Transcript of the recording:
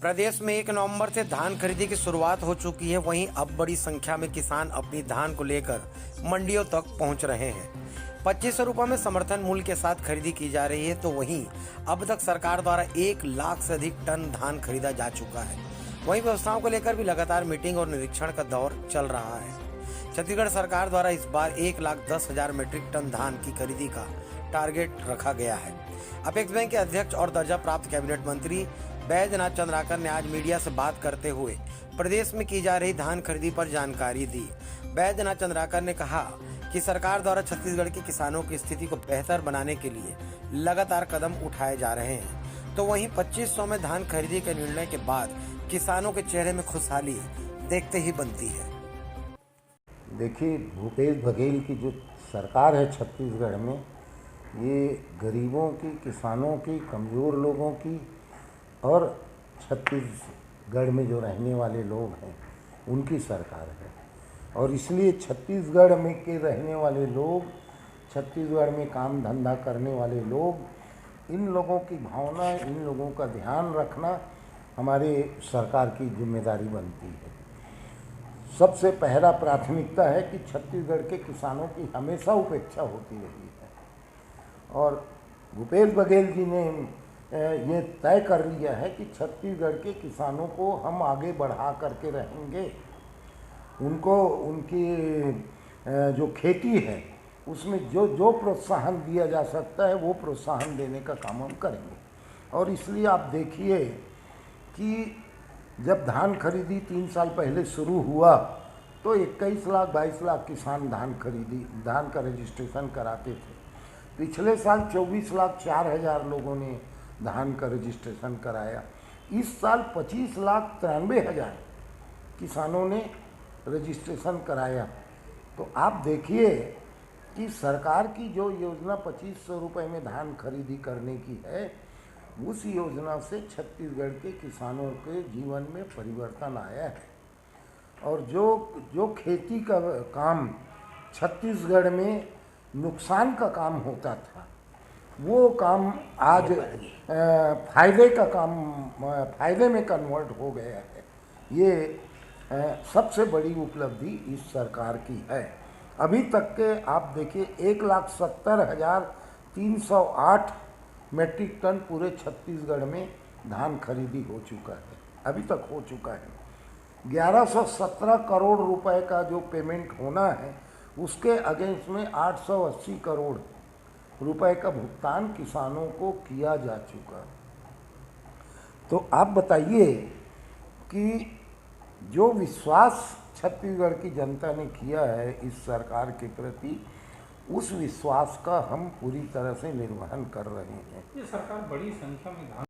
प्रदेश में 1 नवंबर से धान खरीदी की शुरुआत हो चुकी है। वहीं अब बड़ी संख्या में किसान अपनी धान को लेकर मंडियों तक पहुंच रहे हैं। 2500 रुपये में समर्थन मूल्य के साथ खरीदी की जा रही है। तो वहीं अब तक सरकार द्वारा 1 लाख से अधिक टन धान खरीदा जा चुका है। वहीं व्यवस्थाओं को लेकर भी लगातार मीटिंग और निरीक्षण का दौर चल रहा है। छत्तीसगढ़ सरकार द्वारा इस बार 1,10,000 मीट्रिक टन धान की खरीदी का टारगेट रखा गया है। अपेक्स बैंक के अध्यक्ष और दर्जा प्राप्त कैबिनेट मंत्री बैजनाथ चंद्राकर ने आज मीडिया से बात करते हुए प्रदेश में की जा रही धान खरीदी पर जानकारी दी। बैजनाथ चंद्राकर ने कहा कि सरकार द्वारा छत्तीसगढ़ के किसानों की स्थिति को बेहतर बनाने के लिए लगातार कदम उठाए जा रहे हैं। तो वहीं 2500 में धान खरीदी के निर्णय के बाद किसानों के चेहरे में खुशहाली देखते ही बनती है। देखिए, भूपेश बघेल की जो सरकार है छत्तीसगढ़ में, ये गरीबों की, किसानों की, कमज़ोर लोगों की और छत्तीसगढ़ में जो रहने वाले लोग हैं उनकी सरकार है। और इसलिए छत्तीसगढ़ में के रहने वाले लोग, छत्तीसगढ़ में काम धंधा करने वाले लोग, इन लोगों की भावना, इन लोगों का ध्यान रखना हमारे सरकार की जिम्मेदारी बनती है। सबसे पहला प्राथमिकता है कि छत्तीसगढ़ के किसानों की हमेशा उपेक्षा होती रही है और भूपेश बघेल जी ने ये तय कर लिया है कि छत्तीसगढ़ के किसानों को हम आगे बढ़ा करके रहेंगे। उनको उनकी जो खेती है उसमें जो जो प्रोत्साहन दिया जा सकता है वो प्रोत्साहन देने का काम हम करेंगे। और इसलिए आप देखिए कि जब धान खरीदी 3 साल पहले शुरू हुआ तो 21 लाख 22 लाख किसान धान का रजिस्ट्रेशन कराते थे। पिछले साल 24 लाख 4 हज़ार लोगों ने धान का रजिस्ट्रेशन कराया। इस साल 25 लाख 93 हज़ार किसानों ने रजिस्ट्रेशन कराया। तो आप देखिए कि सरकार की जो योजना 2500 रुपये में धान खरीदी करने की है, उस योजना से छत्तीसगढ़ के किसानों के जीवन में परिवर्तन आया है। और जो खेती का काम छत्तीसगढ़ में नुकसान का काम होता था, वो काम आज फायदे में कन्वर्ट हो गया है। ये सबसे बड़ी उपलब्धि इस सरकार की है। अभी तक के आप देखिए 1,70,308 मीट्रिक टन पूरे छत्तीसगढ़ में धान खरीदी हो चुका है, अभी तक हो चुका है। 1117 करोड़ रुपए का जो पेमेंट होना है, उसके अगेंस्ट में 880 करोड़ रुपए का भुगतान किसानों को किया जा चुका है। तो आप बताइए कि जो विश्वास छत्तीसगढ़ की जनता ने किया है इस सरकार के प्रति, उस विश्वास का हम पूरी तरह से निर्वहन कर रहे हैं। ये सरकार बड़ी संख्या में धान